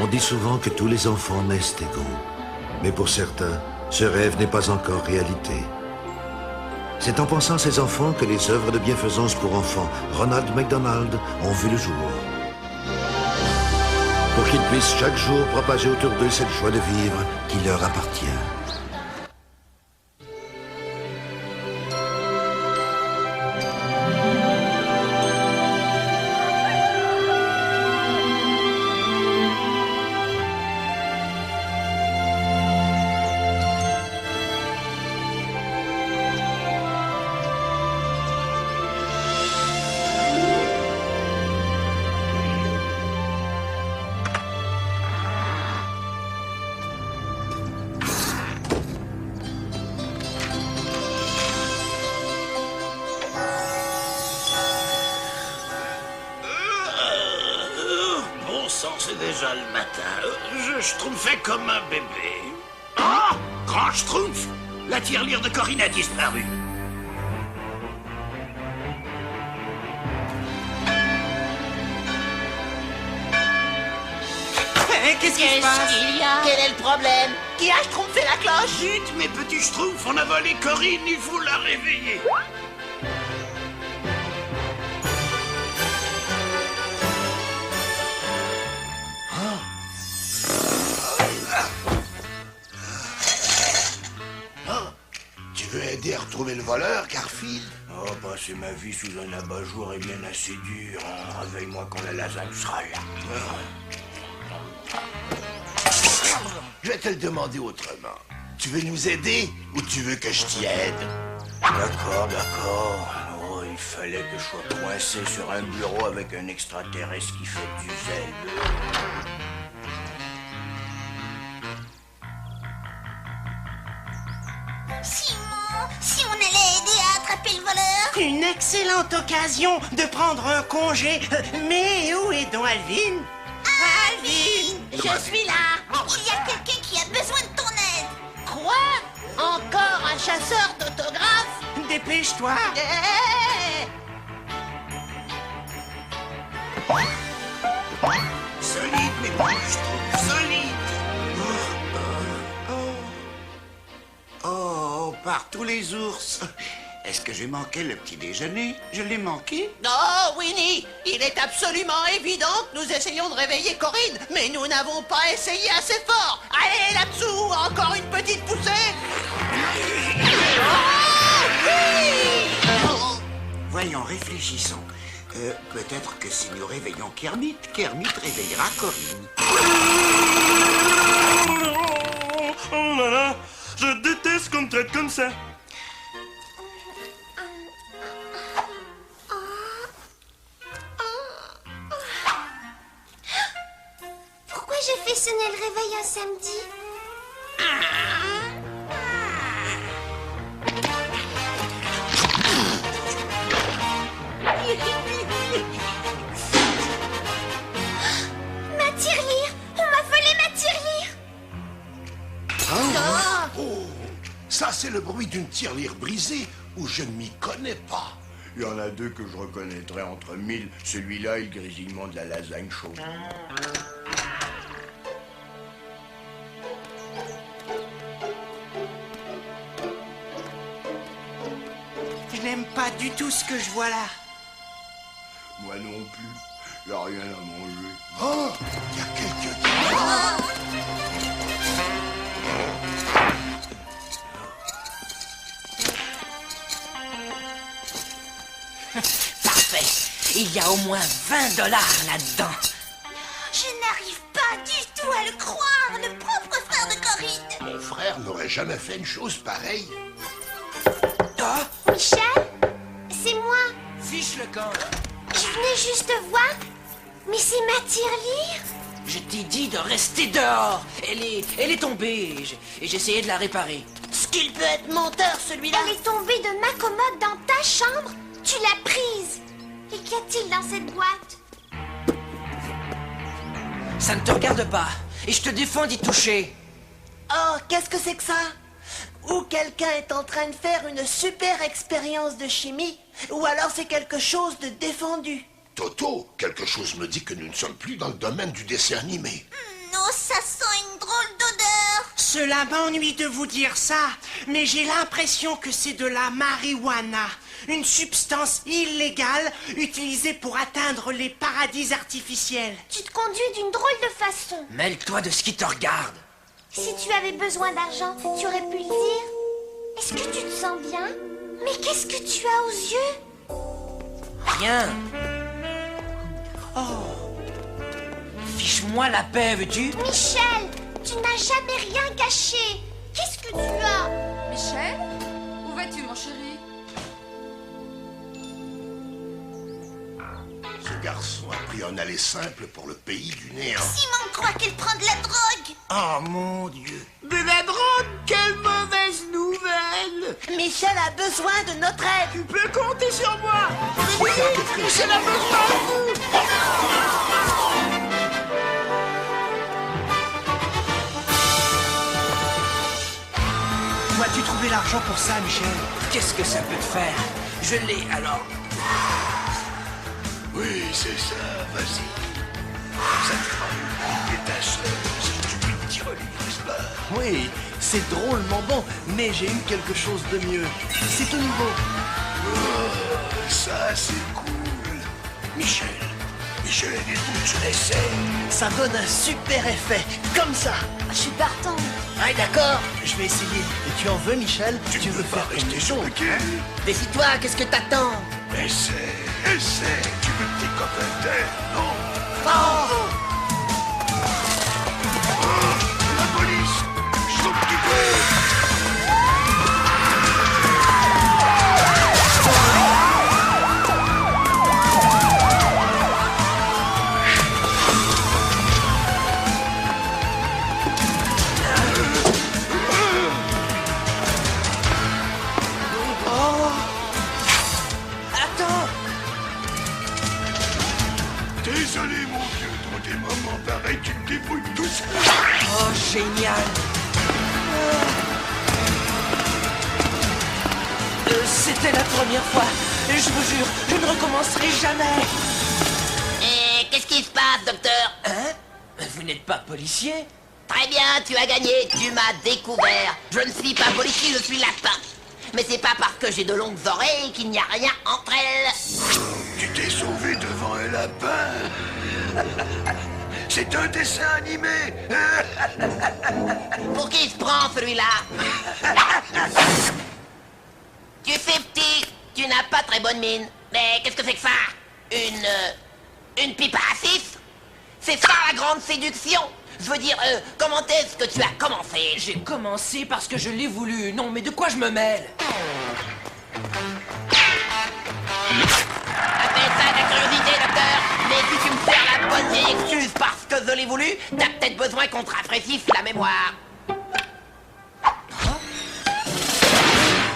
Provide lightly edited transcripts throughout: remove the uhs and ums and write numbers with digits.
On dit souvent que tous les enfants naissent égaux. Mais pour certains, ce rêve n'est pas encore réalité. C'est en pensant à ces enfants que les œuvres de bienfaisance pour enfants Ronald McDonald ont vu le jour. Pour qu'ils puissent chaque jour propager autour d'eux cette joie de vivre qui leur appartient. C'est déjà le matin. Je schtroumpfais comme un bébé. Oh, grand schtroumpf! La tirelire de Corinne a disparu. Qu'est-ce qui se passe? qu'il y a? Quel est le problème? Qui a schtroumpfé la cloche? Zut, mes petits schtroumpfs, on a volé Corinne, il faut la réveiller. Tu veux aider à retrouver le voleur, Garfield? Oh, passer ma vie sous un abat-jour est bien assez dur. Hein. Réveille-moi quand la lasagne sera là. Je vais te le demander autrement. Tu veux nous aider ou tu veux que je t'y aide? D'accord, d'accord. Oh, il fallait que je sois coincé sur un bureau avec un extraterrestre qui fait du zèle. Simon, si on allait aider à attraper le voleur? Une excellente occasion de prendre un congé. Mais où est donc Alvin? Alvin! Je suis là. Il y a quelqu'un qui a besoin de ton aide. Quoi? Encore un chasseur d'autographes? Dépêche-toi! Solide, mes petits schtroumpfs, solide. Oh, par tous les ours. Est-ce que j'ai manqué le petit déjeuner? Je l'ai manqué? Oh, Winnie, il est absolument évident que nous essayons de réveiller Corinne, mais nous n'avons pas essayé assez fort. Allez, là-dessous, encore une petite poussée. Oh, oui! Voyons, réfléchissons. Peut-être que si nous réveillons Kermit, Kermit réveillera Corinne. Oh là là, je déteste qu'on me traite comme ça. Pourquoi j'ai fait sonner le réveil un samedi? Ma tirelire! On m'a volé ma tirelire! Oh, ça c'est le bruit d'une tirelire brisée où je ne m'y connais pas. Il y en a deux que je reconnaîtrais entre mille. Celui-là et le grésillement de la lasagne chaude. Je n'aime pas du tout ce que je vois là. Moi non plus. Il n'y a rien à manger. Oh, il y a quelqu'un qui... Parfait. Il y a au moins 20 $ là-dedans. Je n'arrive pas du tout à le croire, le propre frère de Corinne. Mon frère n'aurait jamais fait une chose pareille. Michel, c'est moi. Fiche le camp. Je venais juste voir, mais c'est ma tirelire. Je t'ai dit de rester dehors. Elle est tombée et j'ai essayé de la réparer. Ce qu'il peut être menteur, celui-là. Elle est tombée de ma commode dans ta chambre. Tu l'as prise. Et qu'y a-t-il dans cette boîte? Ça ne te regarde pas. Et je te défends d'y toucher. Oh, qu'est-ce que c'est que ça? Ou quelqu'un est en train de faire une super expérience de chimie, ou alors c'est quelque chose de défendu. Toto, quelque chose me dit que nous ne sommes plus dans le domaine du dessin animé. Non, Oh, ça sent une drôle d'odeur. Cela m'ennuie de vous dire ça, mais j'ai l'impression que c'est de la marijuana, une substance illégale utilisée pour atteindre les paradis artificiels. Tu te conduis d'une drôle de façon. Mêle-toi de ce qui te regarde. Si tu avais besoin d'argent, tu aurais pu le dire. Est-ce que tu te sens bien? Mais qu'est-ce que tu as aux yeux? Rien. Oh. Fiche-moi la paix, veux-tu? Michel, tu n'as jamais rien caché. Qu'est-ce que tu as? Michel, où vas-tu, mon chéri? Ce garçon a pris un aller simple pour le pays du néant. Simon croit qu'elle prend de la drogue. Oh mon Dieu. De la drogue, quelle mauvaise nouvelle! Michel a besoin de notre aide! Tu peux compter sur moi! Oui, Michel a besoin de vous! Où as-tu trouvé l'argent pour ça, Michel? Qu'est-ce que ça peut te faire? Je l'ai, alors. Oui, c'est ça, vas-y. Ça te fera une détache, ce stupide tyrolier, n'est-ce pas? Oui, c'est drôlement bon, mais j'ai eu quelque chose de mieux. C'est tout nouveau. Oh, ça c'est cool. Michel, écoute, je l'essaie. Ça donne un super effet, comme ça. Je suis partant. Ah, d'accord, je vais essayer. Et tu en veux, Michel? Tu veux pas rester sur le quai? Décide-toi, qu'est-ce que t'attends? Essaie. Tu veux que tes copains t'aident, non? La police! Saute qui peut! Désolé, mon vieux, dans des moments pareils, tu te débrouilles tout seul. Oh, génial. C'était la première fois. Et je vous jure, je ne recommencerai jamais. Et qu'est-ce qui se passe, docteur? Hein? Vous n'êtes pas policier? Très bien, tu as gagné, tu m'as découvert. Je ne suis pas policier, je suis lapin. Mais c'est pas parce que j'ai de longues oreilles qu'il n'y a rien entre elles. Tu t'es sauvé devant un lapin. C'est un dessin animé. Pour qui il se prend, celui-là? Tu fais petit, tu n'as pas très bonne mine. Mais qu'est-ce que c'est que ça? Une pipe à 6? C'est ça la grande séduction? Je veux dire, comment est-ce que tu as commencé? J'ai commencé parce que je l'ai voulu. Non, mais de quoi je me mêle? Appelle ça de la curiosité, docteur. Mais si tu me sers la bonne vieille excuse parce que je l'ai voulu, t'as peut-être besoin qu'on te rafraîchisse la mémoire.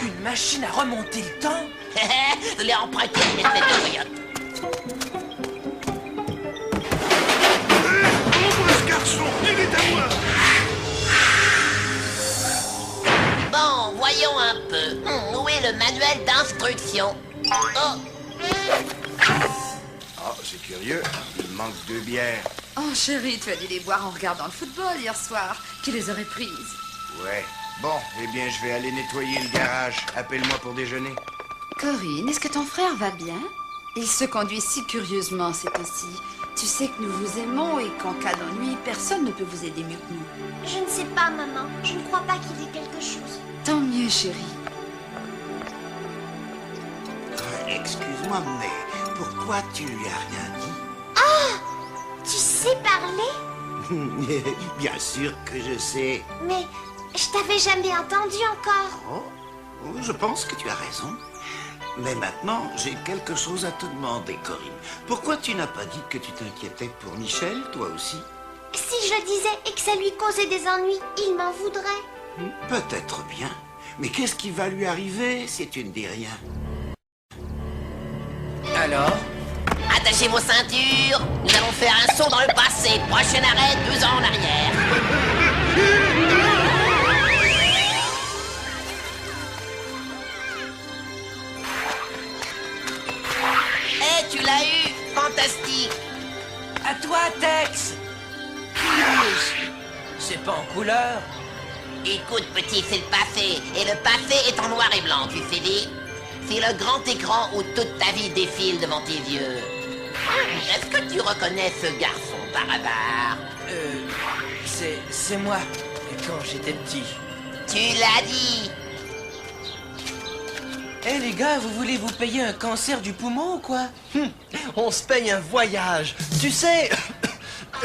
Une machine à remonter le temps? Je l'ai emprunté à une espèce de coyote. Ouvre ce garçon, il est à moi. Bon, voyons un peu. Où est le manuel d'instruction? Oh, Ah, c'est curieux. Il manque 2 bières. Oh, chérie, tu as dû les boire en regardant le football hier soir. Qui les aurait prises? Ouais. Bon, eh bien, je vais aller nettoyer le garage. Appelle-moi pour déjeuner. Corinne, est-ce que ton frère va bien? Il se conduit si curieusement ces temps-ci. Tu sais que nous vous aimons et qu'en cas d'ennui, personne ne peut vous aider mieux que nous. Je ne sais pas, maman. Je ne crois pas qu'il ait quelque chose. Tant mieux, chérie. Excuse-moi, mais pourquoi tu lui as rien dit? Tu sais parler? Bien sûr que je sais. Mais je t'avais jamais entendu encore. Oh, je pense que tu as raison. Mais maintenant, j'ai quelque chose à te demander, Corinne. Pourquoi tu n'as pas dit que tu t'inquiétais pour Michel, toi aussi? Si je disais et que ça lui causait des ennuis, il m'en voudrait. Peut-être bien. Mais qu'est-ce qui va lui arriver si tu ne dis rien? Alors? attachez vos ceintures. Nous allons faire un saut dans le passé. Prochain arrêt, 2 ans en arrière. Tu l'as eu! Fantastique! À toi, Tex! merveilleuse. C'est pas en couleur. Écoute, petit, c'est le passé. Et le passé est en noir et blanc, tu sais dit. C'est le grand écran où toute ta vie défile devant tes yeux. Est-ce que tu reconnais ce garçon par hasard? C'est moi, quand j'étais petit. Tu l'as dit. Eh les gars, vous voulez vous payer un cancer du poumon ou quoi? On se paye un voyage. Tu sais,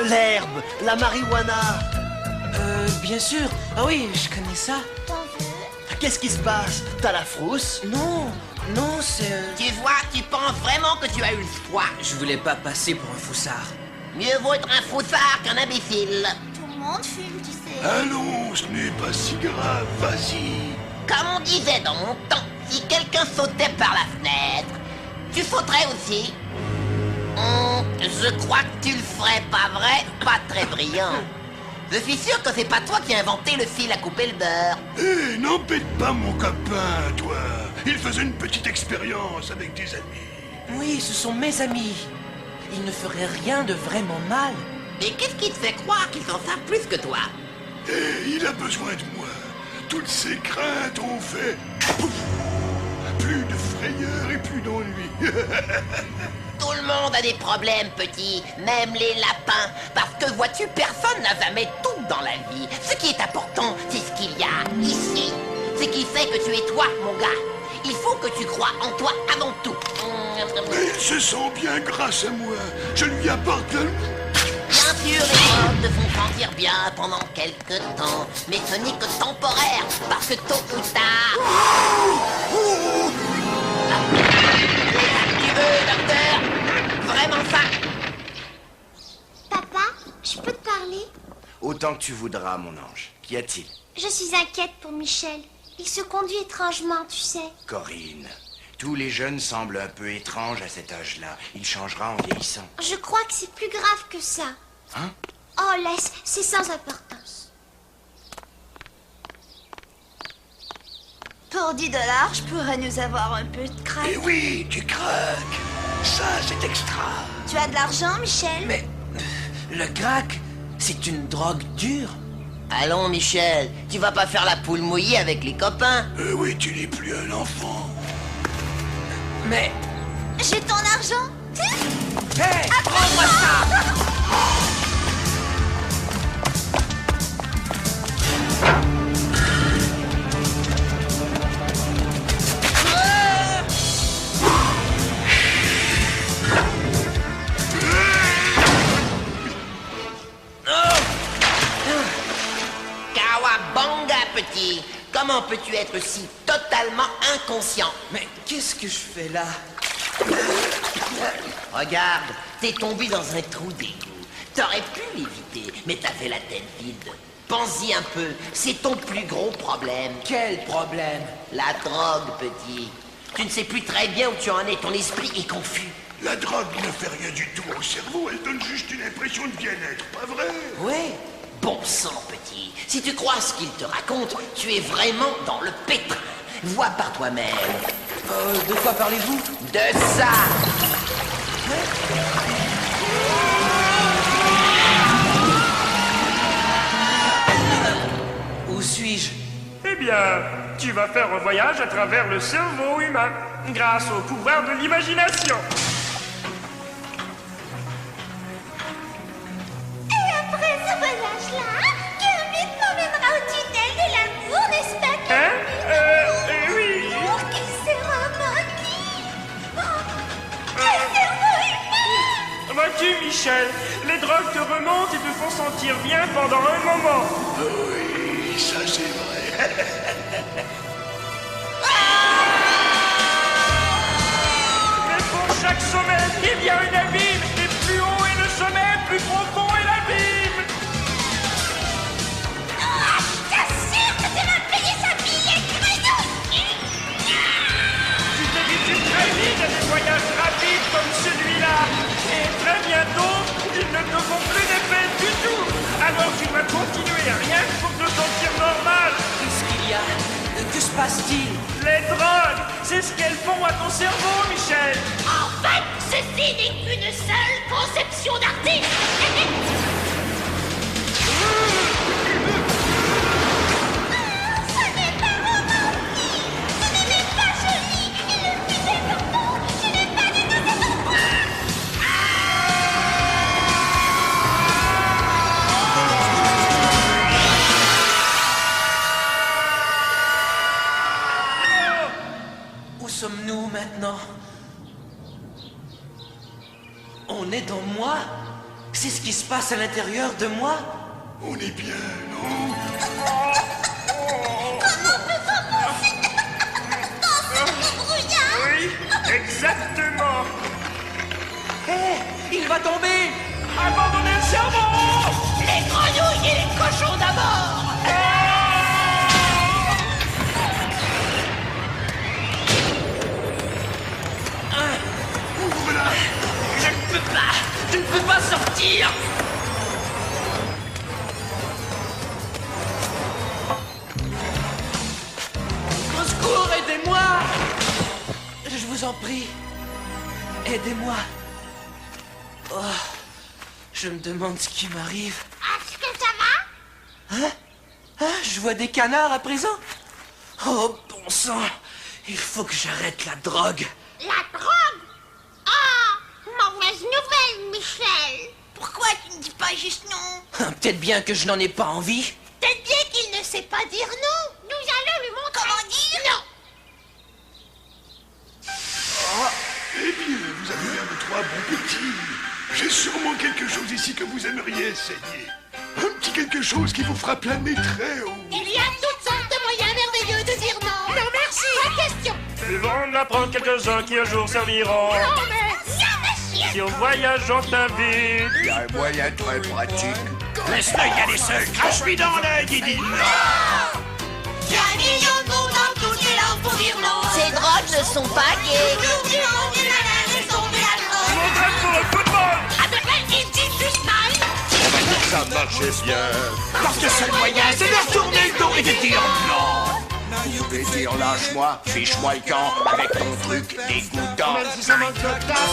l'herbe, la marijuana. Bien sûr. Ah oui, je connais ça. Qu'est-ce qui se passe? T'as la frousse? Non, c'est... Tu vois, tu penses vraiment que tu as eu le choix. Je voulais pas passer pour un foussard. Mieux vaut être un foussard qu'un imbécile. Tout le monde fume, tu sais. Allons, ce n'est pas si grave, vas-y. Comme on disait dans mon temps, si quelqu'un sautait par la fenêtre, tu sauterais aussi. Je crois que tu le ferais, pas vrai? Pas très brillant. Je suis sûr que c'est pas toi qui as inventé le fil à couper le beurre. Hé, n'embête pas mon copain, toi. Il faisait une petite expérience avec des amis. Oui, ce sont mes amis. Ils ne feraient rien de vraiment mal. Mais qu'est-ce qui te fait croire qu'ils en savent plus que toi? Hé, il a besoin de moi. Toutes ses craintes ont fait... Pouf. Plus de frayeur et plus d'ennui. Tout le monde a des problèmes, petit, même les lapins. Parce que, vois-tu, personne n'a jamais tout dans la vie. Ce qui est important, c'est ce qu'il y a ici. Ce qui fait que tu es toi, mon gars. Il faut que tu crois en toi avant tout. Mais il se sent bien grâce à moi. Je lui apporte le... Bien sûr, les drogues te font sentir bien pendant quelques temps. Mais ce n'est que temporaire, parce que tôt ou tard... Tu veux, docteur? Vraiment ça? Papa, je peux te parler? Autant que tu voudras, mon ange. Qu'y a-t-il? Je suis inquiète pour Michel. Il se conduit étrangement, tu sais. Corinne, tous les jeunes semblent un peu étranges à cet âge-là. Il changera en vieillissant. Je crois que c'est plus grave que ça. Hein? Oh, laisse, c'est sans importance. Pour 10 $, je pourrais nous avoir un peu de crack. Eh oui, du crack. Ça, c'est extra. Tu as de l'argent, Michel? Mais le crack, c'est une drogue dure. Allons, Michel, tu vas pas faire la poule mouillée avec les copains? Oui, tu n'es plus un enfant. Mais... J'ai ton argent. Hey, prends-moi ça! Kawabanga, petit. Comment peux-tu être si totalement inconscient? Mais qu'est-ce que je fais là? Regarde, t'es tombé dans un trou d'égout. T'aurais pu l'éviter, mais t'avais la tête vide. Pense-y un peu, c'est ton plus gros problème. Quel problème? La drogue, petit. Tu ne sais plus très bien où tu en es, ton esprit est confus. La drogue ne fait rien du tout au cerveau, elle donne juste une impression de bien-être, pas vrai? Ouais. Bon sang, petit. Si tu crois ce qu'il te raconte, tu es vraiment dans le pétrin. Vois par toi-même. De quoi parlez-vous? De ça. Où suis-je? Eh bien, tu vas faire un voyage à travers le cerveau humain, grâce au pouvoir de l'imagination. Et après ce voyage-là, Kermit m'emmènera au tunnel de l'amour, n'est-ce pas, Kermit? Oui. Oh, quel cerveau maudit! Oh, quel cerveau humain! Vois-tu, Michel, les drogues te remontent et te font sentir bien pendant un moment. Oui, ça c'est vrai. Mais pour chaque sommet, il y a un abîme. Et plus haut est le sommet, plus profond est l'abîme. Oh, je t'assure que tu vas payer sa billetterie. Tu t'habitues très vite à des voyages rapides comme celui-là. Et très bientôt, ils ne te font plus d'effet du tout. Alors tu dois continuer rien que pour te sentir normal. Qu'est-ce qu'il y a? Que se passe-t-il? Les drogues, c'est ce qu'elles font à ton cerveau, Michel. En fait, ceci n'est qu'une seule conception d'artiste. On est dans moi? C'est ce qui se passe à l'intérieur de moi? On est bien, non? Oui, exactement. Hé, il va tomber! Abandonnez le cerveau! Les grenouilles et les cochons d'abord! Ouvre-la! Je ne peux pas! Je ne peux pas sortir! Au secours, aidez-moi! Je vous en prie, aidez-moi. Oh, je me demande ce qui m'arrive. Est-ce que ça va? Hein? Hein? Je vois des canards à présent? Oh, bon sang! Il faut que j'arrête la drogue. La drogue? Oh, mauvaise nouvelle, Michel. Pourquoi tu ne dis pas juste non? Peut-être bien que je n'en ai pas envie. Peut-être bien qu'il ne sait pas dire non. Nous allons lui montrer. Comment dire non? Eh bien, vous avez l'air de trois bons petits. J'ai sûrement quelque chose ici que vous aimeriez essayer. Un petit quelque chose qui vous fera planer très haut. Il y a toutes sortes de moyens merveilleux de dire non. Non, merci. Pas question. Nous allons apprendre quelques-uns qui un jour serviront. Non, mais... monsieur. Si on voyage en t'invite. Il y a un moyen très pratique. Laisse-le y aller seul. Crache-lui dans l'œil, Didi. Il y a un million de monde dans toutes les langues pour dire non. Ces drogues ne sont pas gays. Toujours du monde et la raison de la drogue. On traite pour le football. Avec la Indie du smile. Ça marchait bien. Parce que le seul moyen, c'est de retourner le dos et de dire non. Je vais dire lâche-moi, fiche-moi le camp avec ton truc dégoûtant. Même si ça manque de temps,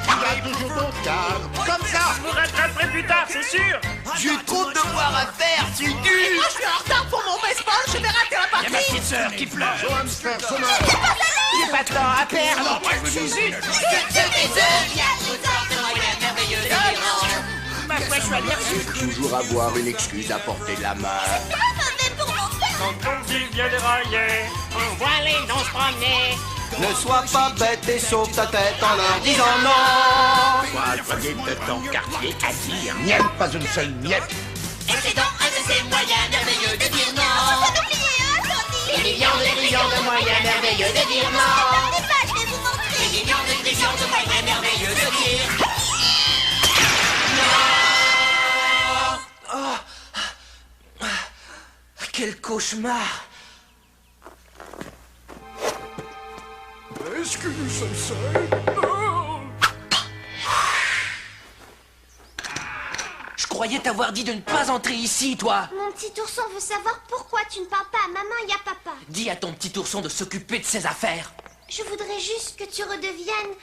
il y a toujours d'autres cas. Comme ça. Je vous rattraperai plus tard, c'est sûr. J'ai trop de devoirs à faire, c'est dur. Moi, je suis en retard pour mon baseball. Je vais rater la Il y a ma partie. petite sœur qui pleure. J'ai pas de temps à perdre. Alors moi, je me disais. Il y a toutes sortes de moyens merveilleux de dire non. Ma foi, je suis allergique. Toujours avoir une excuse à porter de la main. Pas mauvais pour mon frère. Quand ton dit vient dérailler. On voit les noms se promener. Ne sois pas bête et sauve ta tête en leur disant non. Toi, alphabet de ton quartier à dire miette, pas une seule miette. Et c'est donc un de ces moyens merveilleux de dire non. Faut pas oublier, hein, Tony. Des millions de moyens merveilleux de dire non. Je vais vous montrer. Des millions de moyens merveilleux de dire non. Quel cauchemar! Est-ce que nous sommes seuls? Je croyais t'avoir dit de ne pas entrer ici, toi! Mon petit ourson veut savoir pourquoi tu ne parles pas à maman et à papa. Dis à ton petit ourson de s'occuper de ses affaires. Je voudrais juste que tu redeviennes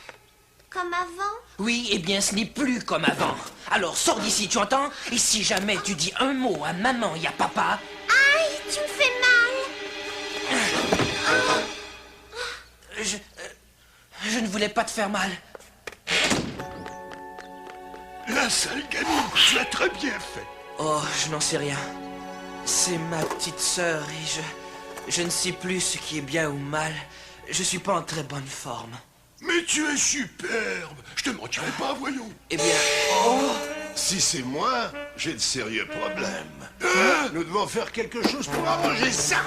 comme avant. Oui, eh bien, ce n'est plus comme avant. Alors, sors d'ici, tu entends? Et si jamais tu dis un mot à maman et à papa... Aïe, tu me fais mal. Je ne voulais pas te faire mal. La sale gamine, tu as très bien fait. Oh, je n'en sais rien. C'est ma petite sœur et je ne sais plus ce qui est bien ou mal. Je suis pas en très bonne forme. Mais tu es superbe. Je te mentirai pas, voyons. Eh bien... Oh! Si c'est moi, j'ai de sérieux problèmes. Nous devons faire quelque chose pour arranger ça.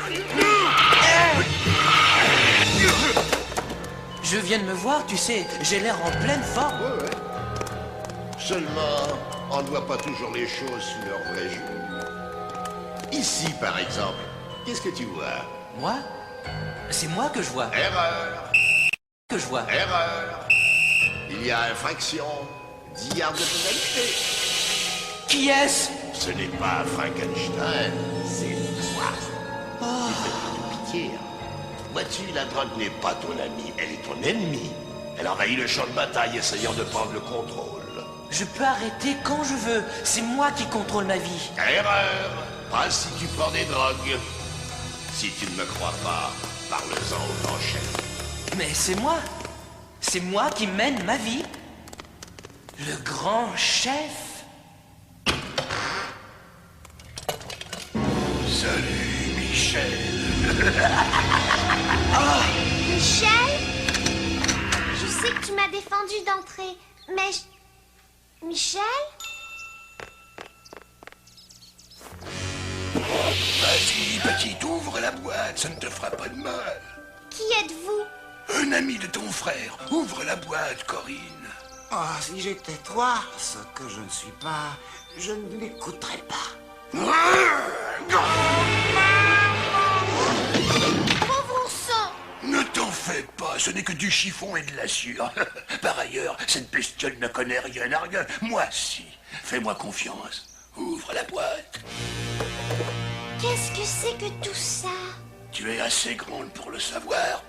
Je viens de me voir, tu sais, j'ai l'air en pleine forme. Ouais. Seulement, on ne voit pas toujours les choses sous leur vrai jour. Ici, par exemple, qu'est-ce que tu vois? Moi? C'est moi que je vois. Erreur. Que je vois. Erreur. Il y a infraction. 10 yards de pénalité. Qui est-ce? Ce n'est pas Frankenstein, c'est toi. Oh. Il fait pas de pitié. Vois-tu, la drogue n'est pas ton amie, elle est ton ennemie. Elle envahit le champ de bataille essayant de prendre le contrôle. Je peux arrêter quand je veux. C'est moi qui contrôle ma vie. Erreur. Pas si tu prends des drogues. Si tu ne me crois pas, parle-en au grand chef. Mais c'est moi. C'est moi qui mène ma vie. Le grand chef. Salut, Michel. Michel, je sais que tu m'as défendu d'entrer, mais Michel? Vas-y, petite, ouvre la boîte, ça ne te fera pas de mal. Qui êtes-vous? Un ami de ton frère. Ouvre la boîte, Corinne. Oh, si j'étais toi, ce que je ne suis pas, je ne l'écouterais pas. Pauvre ourson! Ne t'en fais pas, ce n'est que du chiffon et de la sueur. Par ailleurs, cette bestiole ne connaît rien à rien. Moi, si. Fais-moi confiance. Ouvre la boîte. Qu'est-ce que c'est que tout ça? Tu es assez grande pour le savoir.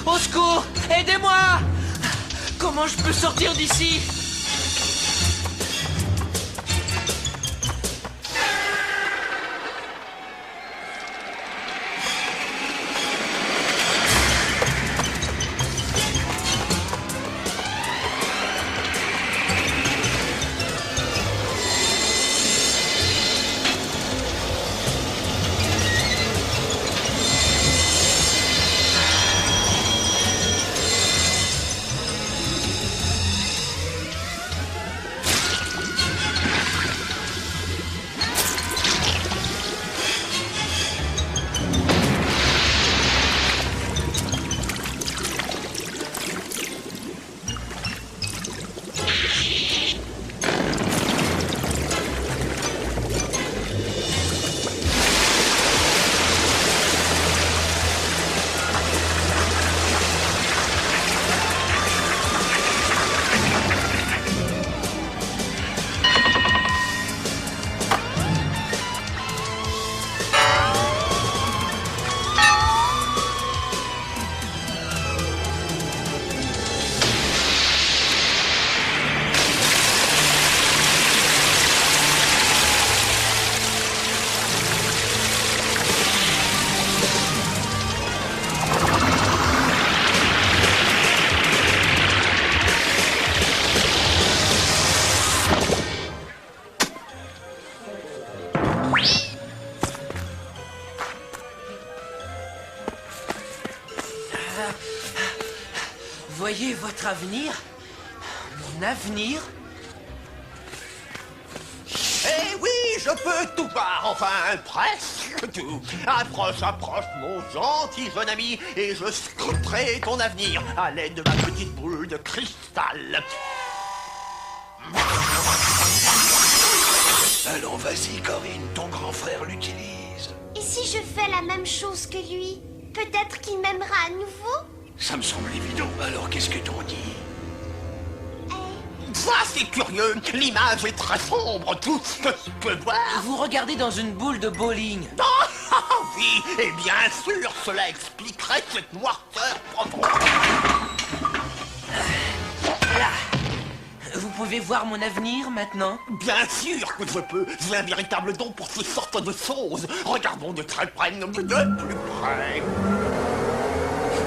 Au secours! Aidez-moi! Comment je peux sortir d'ici? Voyez votre avenir? Mon avenir? Eh oui, je peux tout voir, enfin presque tout. Approche, approche, mon gentil jeune ami, et je scruterai ton avenir à l'aide de ma petite boule de cristal. Allons, vas-y, Corinne, ton grand frère l'utilise. Et si je fais la même chose que lui? Peut-être qu'il m'aimera à nouveau? Ça me semble évident. Alors, qu'est-ce que t'en dis? Ça, c'est curieux. L'image est très sombre. Tout ce que je peux voir... Vous regardez dans une boule de bowling. Ah oui, et bien sûr, cela expliquerait cette noirceur profonde. Là. Vous pouvez voir mon avenir maintenant? Bien sûr que je peux. J'ai un véritable don pour ces sortes de choses. Regardons de très près, de plus près.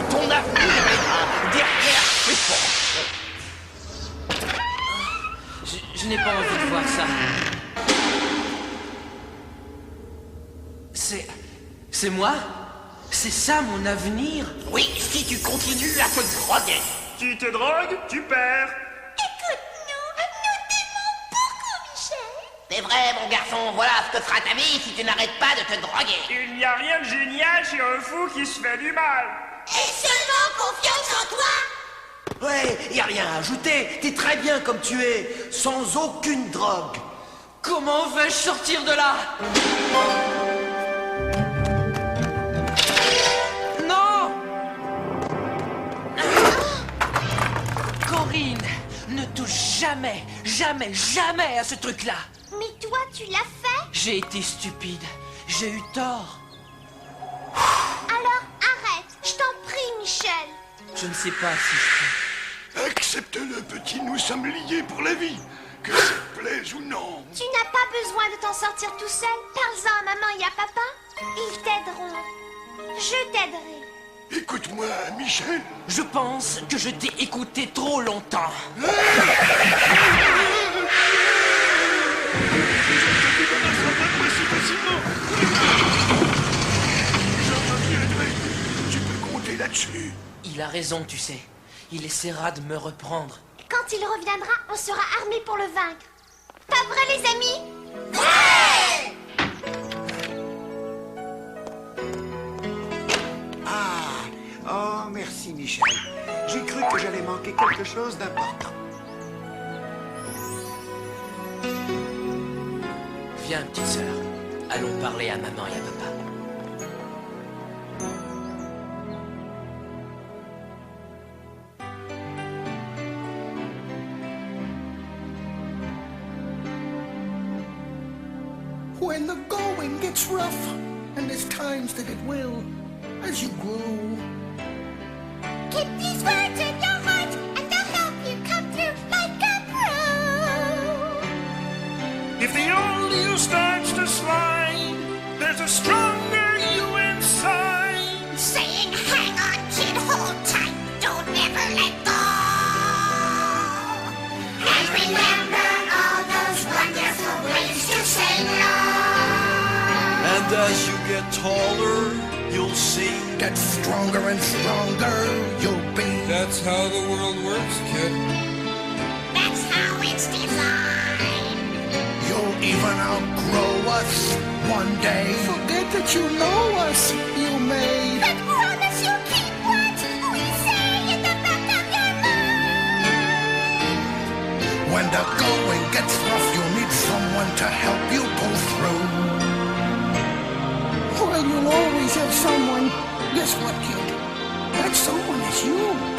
Ton avenir est là, derrière ces portes. Je n'ai pas envie de voir ça. C'est moi? C'est ça mon avenir? Oui, si tu continues à te droguer. Tu te drogues, tu perds. Écoute-nous, nous t'aimons beaucoup, Michel. C'est vrai, mon garçon, voilà ce que sera ta vie si tu n'arrêtes pas de te droguer. Il n'y a rien de génial chez un fou qui se fait du mal. Et seulement confiance en toi. Ouais, y a rien à ajouter. T'es très bien comme tu es, sans aucune drogue. Comment vais-je sortir de là? Non! Corinne, ne touche jamais, jamais, jamais à ce truc-là. Mais toi, tu l'as fait? J'ai été stupide. J'ai eu tort. Alors arrête, je t'en prie, Michel. Je ne sais pas si je peux. Accepte-le, petit, nous sommes liés pour la vie. Que ça te plaise ou non. Tu n'as pas besoin de t'en sortir tout seul. Parle-en à maman et à papa. Ils t'aideront. Je t'aiderai. Écoute-moi, Michel. Je pense que je t'ai écouté trop longtemps. Tu peux compter là-dessus. Il a raison, tu sais. Il essaiera de me reprendre. Quand il reviendra, on sera armés pour le vaincre. Pas vrai, les amis? Ouais! Oh, merci, Michel. J'ai cru que j'allais manquer quelque chose d'important. Viens, petite sœur. Allons parler à maman et à papa. When the going gets rough, and there's times that it will, as you grow. Keep these words in your heart, and they'll help you come through like a pro. If the old you starts to slide, there's a stronger you inside. Saying, hang on, kid, hold tight, don't ever let go. And remember all those wonderful ways to say no. And as you get taller, you'll see that stronger and stronger you'll be. That's how the world works, kid. That's how it's designed. You'll even outgrow us one day. Forget that you know us, you may. But promise you'll keep what we say in the back of your mind. When the going gets rough, you'll need someone to help you pull through. Well, you'll always have someone. Guess what, kid? That someone is you.